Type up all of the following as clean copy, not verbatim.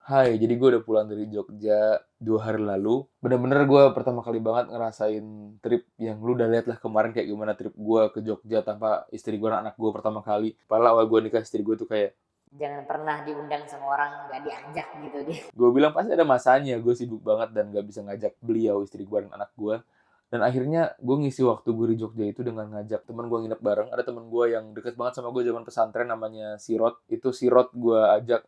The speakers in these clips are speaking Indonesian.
Hai, jadi gue udah pulang dari Jogja 2 hari lalu. Bener-bener gue pertama kali banget ngerasain trip yang lu udah liat lah kemarin kayak gimana trip gue ke Jogja tanpa istri gue dan anak gue pertama kali. Padahal awal gue nikah istri gue tuh kayak, Jangan pernah diundang sama orang nggak diajak gitu deh. gue bilang pasti ada masanya, gue sibuk banget dan gak bisa ngajak beliau, istri gue dan anak gue. Dan akhirnya gue ngisi waktu gue di Jogja itu dengan ngajak temen gue nginep bareng. Ada temen gue yang deket banget sama gue zaman pesantren namanya Sirot. Itu Sirot gue ajak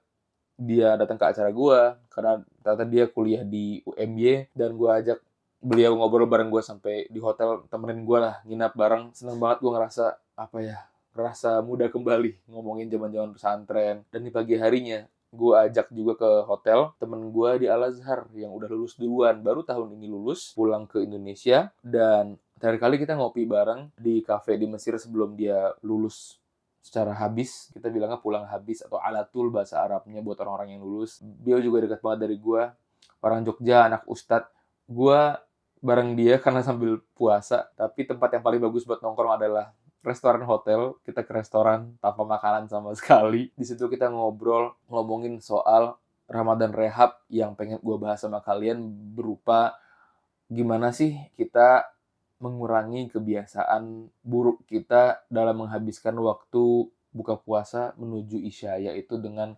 dia datang ke acara gue karena ternyata dia kuliah di UMY dan gue ajak beliau ngobrol bareng gue sampai di hotel, temenin gue lah nginap bareng. Seneng banget gue ngerasa apa ya, ngerasa muda kembali ngomongin zaman-zaman pesantren. Dan di pagi harinya gue ajak juga ke hotel temen gue di Al Azhar yang udah lulus duluan, baru tahun ini lulus, pulang ke Indonesia. Dan terakhir kali kita ngopi bareng di cafe di Mesir sebelum dia lulus secara habis, kita bilangnya pulang habis atau alatul bahasa Arabnya buat orang-orang yang lulus. Dia juga dekat banget dari gue, orang Jogja, anak ustadz. Gue bareng dia karena sambil puasa, tapi tempat yang paling bagus buat nongkrong adalah restoran hotel. Kita ke restoran tanpa makanan sama sekali. Di situ kita ngobrol, ngomongin soal Ramadan Rehab yang pengen gue bahas sama kalian, berupa gimana sih kita mengurangi kebiasaan buruk kita dalam menghabiskan waktu buka puasa menuju Isya, yaitu dengan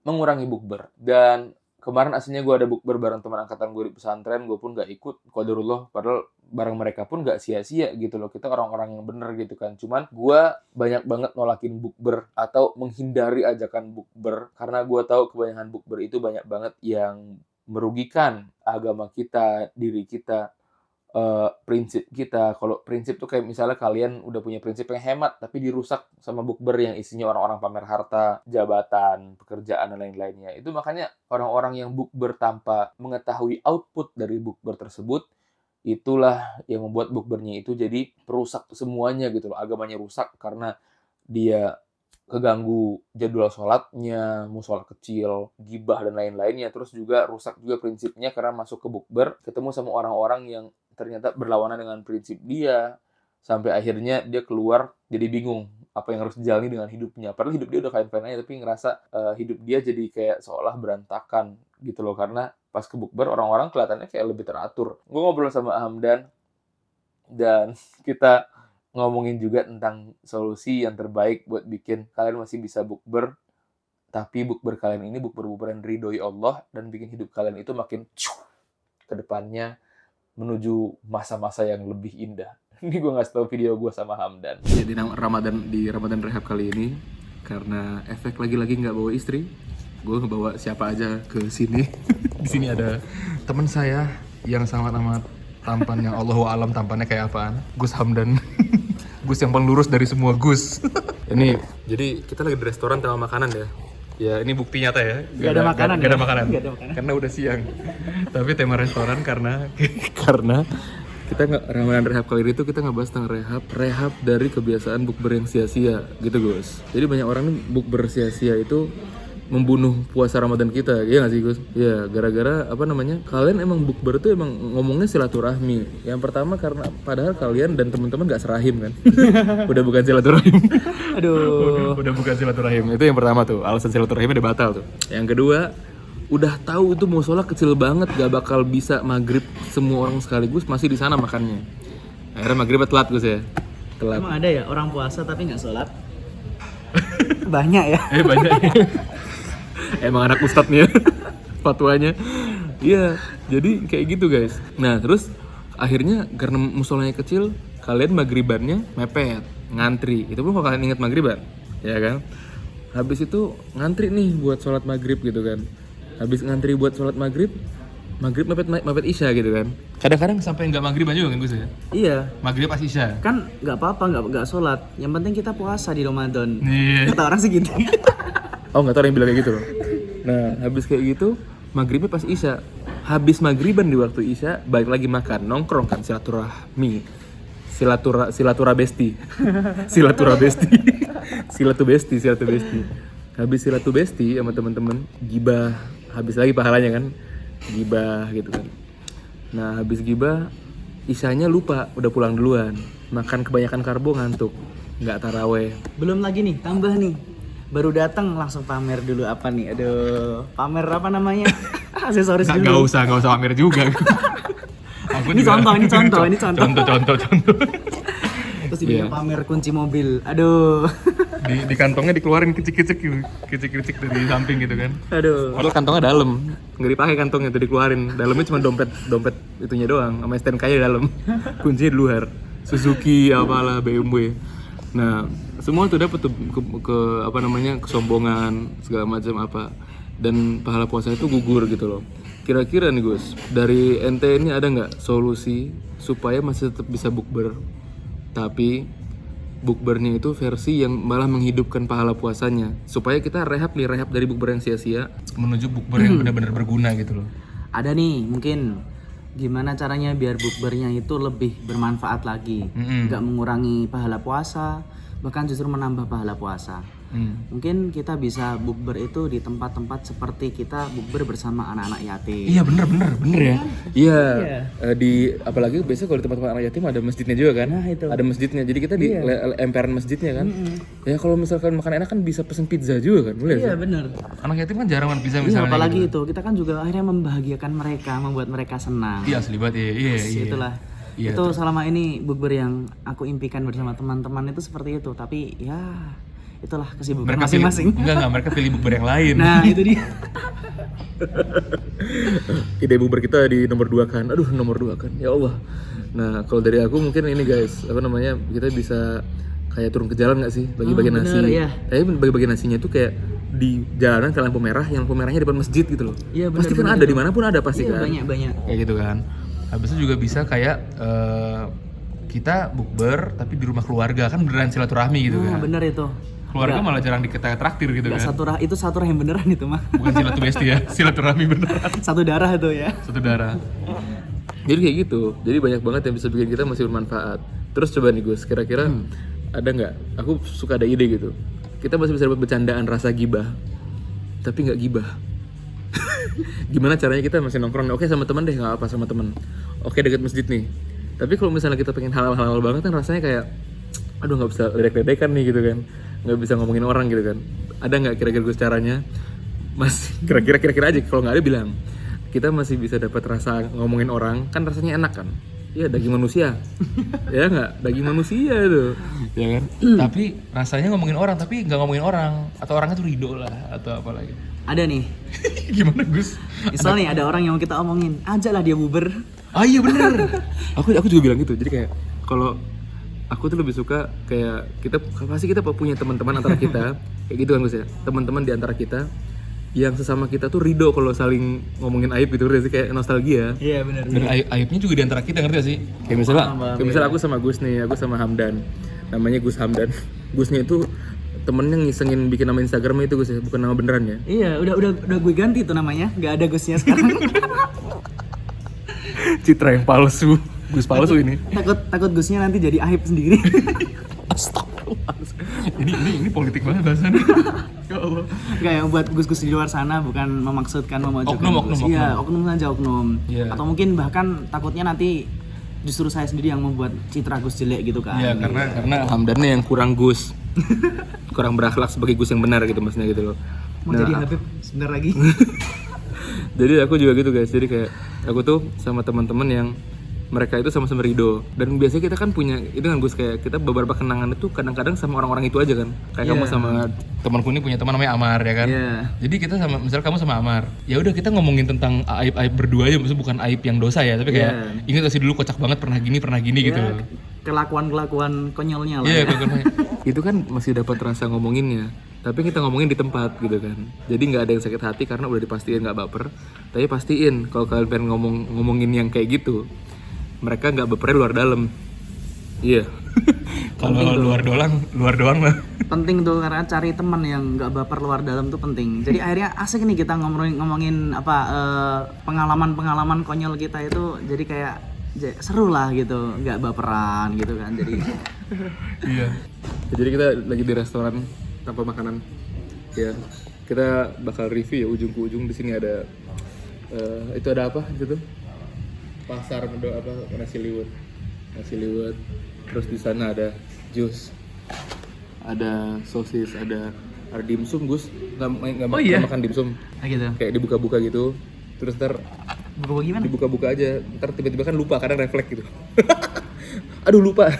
mengurangi bukber. Dan kemarin aslinya gue ada bukber bareng teman angkatan gue di pesantren, gue pun gak ikut, qadarullah, padahal bareng mereka pun gak sia-sia gitu loh, kita orang-orang yang bener gitu kan. Cuman gue banyak banget nolakin bukber atau menghindari ajakan bukber, karena gue tahu kebanyakan bukber itu banyak banget yang merugikan agama kita, diri kita, prinsip kita. Kalau prinsip tuh kayak misalnya kalian udah punya prinsip yang hemat, tapi dirusak sama bukber yang isinya orang-orang pamer harta, jabatan, pekerjaan, dan lain-lainnya. Itu makanya orang-orang yang bukber tanpa mengetahui output dari bukber tersebut, itulah yang membuat bukbernya itu jadi perusak semuanya gitu loh. Agamanya rusak karena dia keganggu jadwal sholatnya, musola kecil, gibah, dan lain-lainnya. Terus juga rusak juga prinsipnya karena masuk ke bukber, ketemu sama orang-orang yang ternyata berlawanan dengan prinsip dia, sampai akhirnya dia keluar jadi bingung apa yang harus dijalani dengan hidupnya. Padahal hidup dia udah fine-fine aja, tapi ngerasa hidup dia jadi kayak seolah berantakan gitu loh, karena pas ke bukber orang-orang kelihatannya kayak lebih teratur. Gue ngobrol sama Hamdan dan kita ngomongin juga tentang solusi yang terbaik buat bikin kalian masih bisa bukber, tapi bukber kalian ini bukber-bukber yang ridhoi Allah dan bikin hidup kalian itu makin ke depannya menuju masa-masa yang lebih indah. Ini gue ngasih tau video gue sama Hamdan. Jadi di Ramadan Rehab kali ini, karena efek lagi-lagi nggak bawa istri, gue ngebawa siapa aja ke sini. Di sini ada teman saya yang sangat amat tampan, yang Allahu alam tampannya kayak apaan. Gus Hamdan. Gus yang paling lurus dari semua Gus. Ini, jadi kita lagi di restoran tema makanan ya. Ya ini bukti nyata ya. Gak ada makanan. Karena udah siang. Tapi tema restoran karena kita nggak Ramadan Rehab kali ini tuh kita ngebahas tentang rehab dari kebiasaan bukber yang sia-sia gitu Gus. Jadi banyak orang nih bukber sia-sia itu membunuh puasa Ramadan kita, iya nggak sih Gus? Ya gara-gara apa namanya? Kalian emang bukber tuh emang ngomongnya silaturahmi. Yang pertama karena padahal kalian dan teman-teman nggak serahim kan? Udah bukan silaturahim. Aduh. Udah bukan silaturahim. Itu yang pertama tuh, alasan silaturahimnya udah batal tuh. Yang kedua, udah tahu itu musola kecil banget, gak bakal bisa maghrib semua orang sekaligus, masih di sana makannya. Akhirnya maghrib telat Gus ya. Telat. Emang ada ya orang puasa tapi nggak sholat? Banyak ya. Banyak. Emang anak ustadz nih ya, fatwanya. Iya, jadi kayak gitu guys. Nah terus akhirnya karena musolanya kecil, kalian maghribannya mepet, ngantri. Itu pun kalau kalian ingat maghriban, ya kan? Habis itu ngantri nih buat sholat maghrib gitu kan. Habis ngantri buat sholat maghrib mepet isya gitu kan. Kadang-kadang sampai nggak maghriban juga kan Gus ya? Iya. Maghrib pas isya. Kan nggak apa-apa nggak sholat. Yang penting kita puasa di Ramadan. Iya. Kata orang sih gitu. Oh nggak tahu ada yang bilang kayak gitu loh. Nah habis kayak gitu maghribnya pas isya. Habis maghriban di waktu isya balik lagi makan, nongkrong kan, silaturahmi, silaturabesti. Habis silatubesti sama teman-teman, gibah, habis lagi pahalanya kan, gibah gitu kan. Nah habis gibah isyanya lupa, udah pulang duluan, makan kebanyakan karbo, ngantuk, nggak taraweh. Belum lagi nih, tambah nih. baru datang langsung pamer dulu apa nih? Aduh, pamer apa namanya? Aksesoris Nggak dulu. usah pamer juga. Ini contoh. Contoh. Terus dibilang pamer kunci mobil. Aduh. Di kantongnya dikeluarin kicik-kicik dari samping gitu kan. Aduh. Padahal kantongnya dalam, nggak dipakai kantongnya tuh dikeluarin. Dalamnya cuma dompet itunya doang, sama STNK nya dalam. Kuncinya di luar. Suzuki apalah BMW. Nah, semua tuh dapat tuh ke apa namanya kesombongan segala macam apa. Dan pahala puasa itu gugur gitu loh. Kira-kira nih Gus, dari ente ini ada nggak solusi supaya masih tetap bisa bukber, tapi bukbernya itu versi yang malah menghidupkan pahala puasanya, supaya kita rehab dari bukber yang sia-sia menuju bukber yang benar-benar berguna gitu loh. Ada nih, mungkin gimana caranya biar bukbernya itu lebih bermanfaat lagi, nggak mengurangi pahala puasa, bahkan justru menambah pahala puasa. Mungkin kita bisa bukber itu di tempat-tempat seperti kita bukber bersama anak-anak yatim. Iya bener ya. Iya. Di apalagi biasanya kalau di tempat anak yatim ada masjidnya juga kan. Nah, itu. Ada masjidnya. Jadi kita di emperan masjidnya kan. Ya kalau misalkan makan enak kan bisa pesen pizza juga kan. Boleh. Iya bener. Anak yatim kan jarang makan pizza Iya, misalnya. apalagi gitu. itu kita kan juga akhirnya membahagiakan mereka, membuat mereka senang. Iya asli banget iya. Itulah. Iya, itu selama ini bukber yang aku impikan bersama teman-teman itu seperti itu. Tapi ya itulah kesibukan Mereka masing-masing. Enggak, mereka pilih bukber yang lain. Nah itu dia. Ide bukber kita di nomor 2 kan. Aduh, nomor 2 kan. Ya Allah. Nah, kalau dari aku mungkin ini guys, apa namanya? Kita bisa kayak turun ke jalan nggak sih? Bagi-bagi nasi. Iya. Tapi bagi-bagi nasinya tuh kayak di jalanan ke lampu merah, yang lampu merahnya depan masjid gitu loh. Iya, bener, pasti kan ada dimanapun ada pasti Iya, kan. banyak. Kayak gitu kan. Habis itu juga bisa kayak kita bukber tapi di rumah keluarga kan beneran silaturahmi gitu Nah, kan. bener itu. Keluarga malah jarang traktir gitu Nggak kan. itu satu rahim beneran itu mah. Bukan besti ya, silaturahmi beneran. Satu darah itu ya. Satu darah. Jadi kayak gitu. Jadi banyak banget yang bisa bikin kita masih bermanfaat. Terus coba nih Gus, kira-kira ada nggak? Aku suka ada ide gitu. Kita masih bisa dapat bercandaan rasa gibah, tapi nggak gibah. Gimana caranya kita masih nongkrong? Oke sama teman deh, nggak apa sama teman. Oke deket masjid nih. Tapi kalau misalnya kita pengen halal banget kan rasanya kayak, aduh nggak bisa ledek-ledekan nih gitu kan, nggak bisa ngomongin orang gitu kan. Ada nggak kira-kira Gus caranya? Mas, kira-kira aja. Kalau nggak ada bilang. Kita masih bisa dapat rasa ngomongin orang, kan rasanya enak kan? Iya daging manusia, ya nggak daging manusia itu, ya kan? Tapi rasanya ngomongin orang, tapi nggak ngomongin orang, atau orangnya tuh ridho lah, atau apa lagi? Ada nih. Gimana Gus? Misal nih ada orang yang mau kita omongin, ajaklah dia buber. Ah iya bener. aku juga bilang gitu. Jadi kayak kalau aku tuh lebih suka kayak pasti kita punya teman-teman antara kita kayak gitu kan Gus ya. Teman-teman di antara kita yang sesama kita tuh ridho kalau saling ngomongin aib gitu sih, kayak nostalgia. Iya benar. Dan aibnya juga di antara kita, ngerti gak sih? Kayak misalnya aku sama Gus nih, aku sama Hamdan. Namanya Gus Hamdan. Gusnya itu temennya ngisengin bikin nama Instagramnya itu Gus ya, bukan nama beneran ya. Iya, udah gue ganti tuh namanya. Gak ada Gusnya sekarang. Citra yang palsu. Gus palsu ini. Takut Gusnya nanti jadi aib sendiri. Astagfirullah. Ini politik banget bahasannya. Ya Allah. Enggak ya, buat Gus-Gus di luar sana bukan memaksudkan memojokkan Oknum. Iya, oknum saja oknum. Iya. Atau mungkin bahkan takutnya nanti justru saya sendiri yang membuat citra Gus jelek gitu kan. Iya, karena Hamdannya yang kurang Gus. Kurang berakhlak sebagai Gus yang benar gitu maksudnya gitu loh. Mau jadi Habib sebentar lagi. Jadi aku juga gitu guys. Jadi kayak aku tuh sama teman-teman yang mereka itu sama-sama ridho, dan biasanya kita kan punya itu kan Gus, kayak kita beberapa kenangan itu kadang-kadang sama orang-orang itu aja kan, kayak kamu sama temanku ini punya teman namanya Amar ya kan. Jadi kita sama, misal kamu sama Amar, ya udah kita ngomongin tentang aib-aib berdua aja, maksudnya bukan aib yang dosa ya, tapi kayak ingat sih dulu kocak banget pernah gini gitu. Kelakuan konyolnya lah. Iya, itu kan masih dapat rasa ngomonginnya, tapi kita ngomongin di tempat gitu kan, jadi nggak ada yang sakit hati karena udah dipastiin nggak baper. Tapi pastiin kalau kalian pengen ngomongin yang kayak gitu, mereka nggak bapernya luar dalam. Iya. Kalau luar doang lah. Penting tuh, karena cari teman yang nggak baper luar dalam tuh penting. Jadi akhirnya asik nih kita ngomongin apa pengalaman konyol kita itu, jadi kayak seru lah gitu, nggak baperan gitu kan. Jadi iya. Jadi kita lagi di restoran tanpa makanan. Ya, kita bakal review ya ujung ke ujung. Di sini ada itu ada apa gitu? Pasar nasi liwet. Terus di sana ada jus, ada sosis, ada ada dimsum Gus, nggak Oh iya? makan dimsum, Nah gitu. kayak dibuka-buka gitu, terus ntar Buka gimana? dibuka-buka aja, ntar tiba-tiba kan lupa, kadang refleks gitu. Aduh lupa.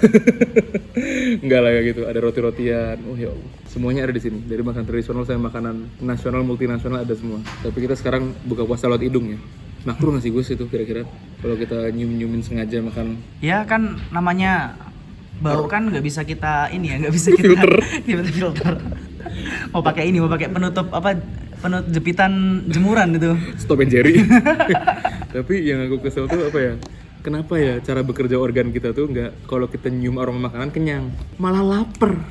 Enggak lah kayak gitu, ada roti-rotian. Oh ya Allah, semuanya ada di sini. Dari makanan tradisional sampai makanan nasional, multinasional ada semua. Tapi kita sekarang buka puasa lewat hidung ya. Makruh nggak sih Gus itu kira-kira? Kalau kita nyium-nyiumin sengaja makan. Ya kan namanya bau kan nggak bisa kita ini ya, nggak bisa kita filter. Mau pakai penutup penutup jepitan jemuran itu. Stop and Jerry. Tapi yang aku kesel tuh apa ya? Kenapa ya cara bekerja organ kita tuh nggak kalau kita nyium aroma makanan kenyang, malah lapar.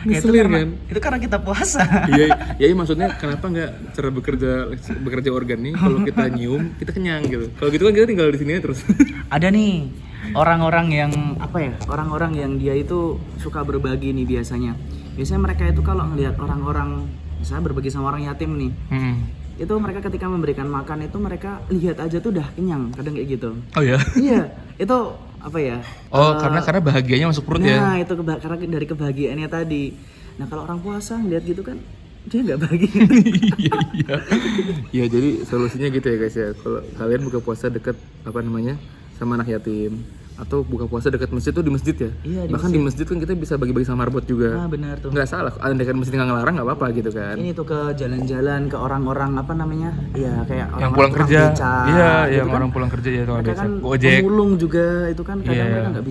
Ya, Ngeselin kan? itu karena kita puasa. Iya, maksudnya kenapa nggak cara bekerja organ nih kalau kita nyium kita kenyang gitu. Kalau gitu kan kita tinggal di sini aja terus. Ada nih orang-orang yang orang-orang yang dia itu suka berbagi nih biasanya mereka itu kalau ngelihat orang-orang misalnya berbagi sama orang yatim nih, itu mereka ketika memberikan makan itu mereka lihat aja tuh udah kenyang, kadang kayak gitu. Oh ya? Iya, itu apa ya? Karena bahagianya masuk perut ya. Nah, itu karena dari kebahagiaannya tadi. Nah, kalau orang puasa ngeliat gitu kan dia nggak bahagia. Iya, jadi solusinya gitu ya guys ya. Kalau kalian buka puasa deket sama anak yatim, atau buka puasa dekat masjid tuh di masjid ya. Iya, bahkan di masjid kan kita bisa bagi-bagi sama marbot juga. Ah, benar tuh. Nggak salah, andaikan masjid nggak ngelarang nggak apa-apa gitu kan. Ini tuh ke jalan-jalan ke orang-orang ya kayak orang yang pulang kerja. Iya, gitu yang kan. orang pulang kerja ya tukang Mereka beca. kan Ojek. pemulung juga itu kan kadang Iya. mereka nggak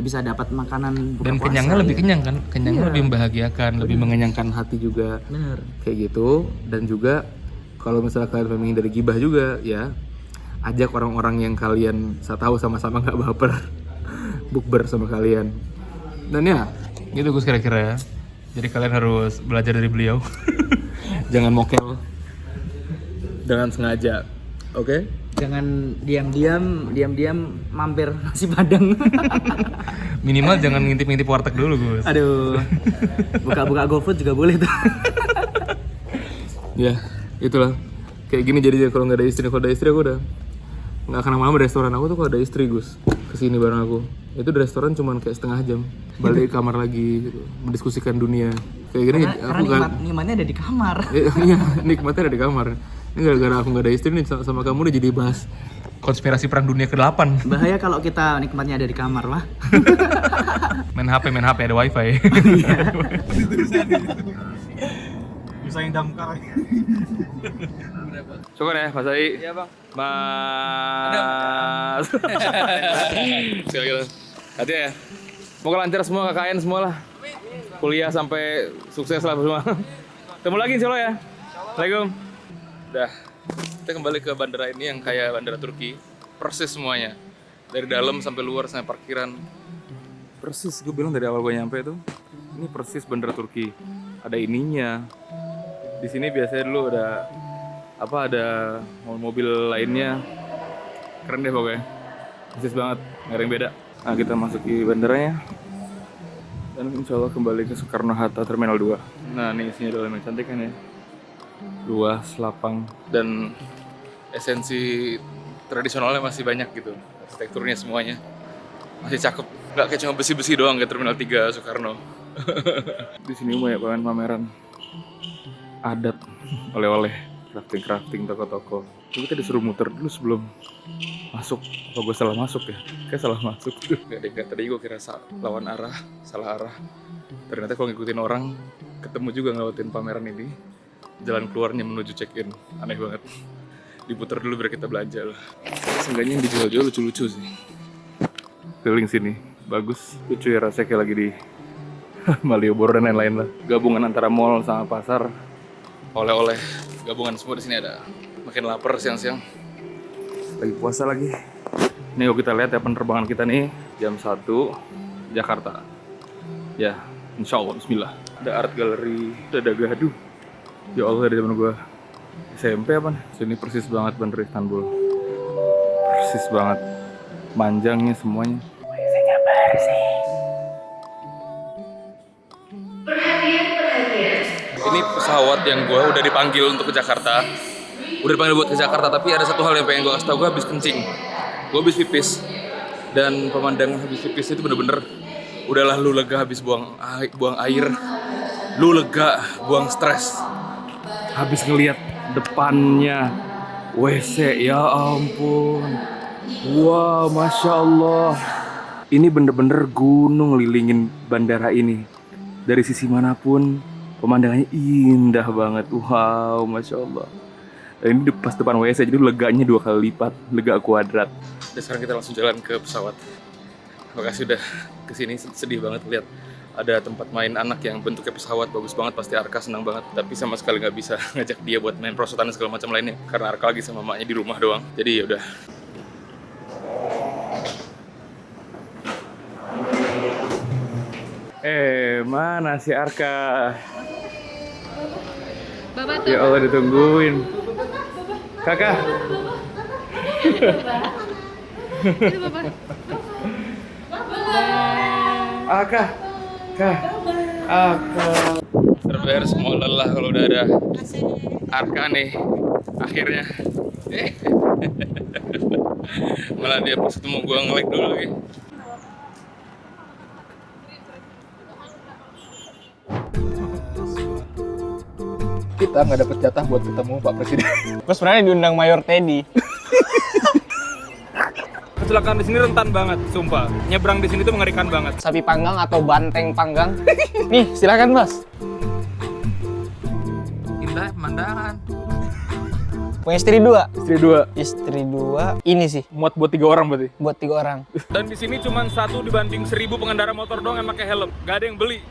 bisa dapat makanan buka Dan puasa. kenyangnya lebih ya. kenyang kan, kenyangnya Iya. lebih membahagiakan, lebih mengenyangkan hati juga. Bener. Kayak gitu. Dan juga kalau misalnya kalian pengen dari gibah juga ya, ajak orang-orang yang kalian tahu sama-sama nggak baper bukber sama kalian. Dan ya gitu Gus kira-kira ya. Jadi kalian harus belajar dari beliau. Jangan mokel dengan sengaja, oke? Jangan diam-diam mampir nasi padang. Minimal jangan ngintip-ngintip warteg dulu Gus. Aduh. Buka-buka GoFood juga boleh tuh. Ya itulah kayak gini jadi kalau nggak ada istri. Kalau ada istri aku udah nggak akan lama-lama di restoran. Aku tuh kalau ada istri Gus kesini bareng aku, itu di restoran cuman kayak setengah jam, balik ke kamar lagi gitu, mendiskusikan dunia kayak gini. Karena nikmatnya ada di kamar. Iya, nikmatnya ada di kamar. Ini gara-gara aku nggak ada istri nih sama kamu nih jadi bahas konspirasi perang dunia ke-8. Bahaya kalau kita nikmatnya ada di kamar lah. main HP ada wifi. Bisa yang damkar. Syukur ya Mas Ai. Iya bang. Mas. Sekali-kali. Hati ya. Semoga lancar semua KKN semua lah. Kuliah sampai sukses lah semua. Ketemu lagi insya Allah ya. Assalamualaikum. Udah. Kita kembali ke bandara ini yang kayak bandara Turki. Persis semuanya. Dari dalam sampai luar sampai parkiran. Persis, gue bilang dari awal gue nyampe tuh. Ini persis bandara Turki. Ada ininya. Di sini biasanya dulu ada mobil lainnya. Keren deh pokoknya. Persis banget, nggak ada yang beda. Nah kita masuki bandaranya. Dan insya Allah kembali ke Soekarno-Hatta Terminal 2. Nah ini isinya dalamnya cantik kan ya. Luas, lapang, dan esensi tradisionalnya masih banyak gitu. Arsitekturnya semuanya masih cakep. Nggak kayak cuma besi-besi doang kayak Terminal 3 Soekarno. Di sini banyak banget pameran adat, oleh-oleh, crafting, toko-toko. Kita disuruh muter dulu sebelum masuk. Apa gue salah masuk ya? Kayak salah masuk. Gak. Tadi gue kira lawan arah, salah arah. Ternyata kalau ngikutin orang, ketemu juga ngelewatin pameran ini. Jalan keluarnya menuju check-in. Aneh banget. Diputer dulu biar kita belanja lah. Seenggaknya yang dijual-jual lucu-lucu sih. Keliling sini, bagus. Lucu ya rasanya kayak lagi di Malioboro dan lain-lain lah. Gabungan antara mall sama pasar. Oleh-oleh gabungan semua di sini ada. Makin lapar siang-siang. Lagi puasa lagi. Nih kalau kita lihat ya penerbangan kita nih jam 1 Jakarta. Ya, insya Allah, bismillah. Ada art gallery, ada gaduh. Ya Allah, dari zaman gue SMP apa nih? Sini persis banget bandara Istanbul. Persis banget. Manjangnya semuanya. Ini pesawat yang gue udah dipanggil untuk ke Jakarta. Udah dipanggil buat ke Jakarta, tapi ada satu hal yang pengen gue kasih tau. Gue habis kencing, gue habis pipis. Dan pemandangan habis pipis itu bener-bener Udahlah, lu lega habis buang air. Lu lega buang stres. Habis ngelihat depannya WC, ya ampun. Wow, Masya Allah. Ini bener-bener gunung ngelilingin bandara ini. Dari sisi manapun, pemandangannya indah banget. Wow, Masya Allah. Dan ini pas depan WC, jadi leganya 2 kali lipat. Lega kuadrat. Dan sekarang kita langsung jalan ke pesawat. Makasih udah kesini, sedih banget lihat ada tempat main anak yang bentuknya pesawat, bagus banget, pasti Arka senang banget. Tapi sama sekali nggak bisa ngajak dia buat main prosotan segala macam lainnya karena Arka lagi sama mamanya di rumah doang. Jadi ya udah. Mana si Arka? Ya Allah, ditungguin. Kakak. Aka. Terbayar semua lelah kalau udah ada Arka nih. Akhirnya. Malah dia pas ketemu gua nge-like dulu lagi. Kita nggak dapet jatah buat ketemu Pak Presiden. Gue sebenarnya diundang Mayor Teddy. Kecelakaan di sini rentan banget, sumpah. Nyebrang di sini tuh mengerikan banget. Sapi panggang atau banteng panggang? Nih, silakan Mas. Indah pemandangan. Punya istri 2? Istri 2. Ini sih, muat buat 3 orang berarti. buat 3 orang. Dan di sini cuma 1 dibanding 1000 pengendara motor doang yang pakai helm. Gak ada yang beli.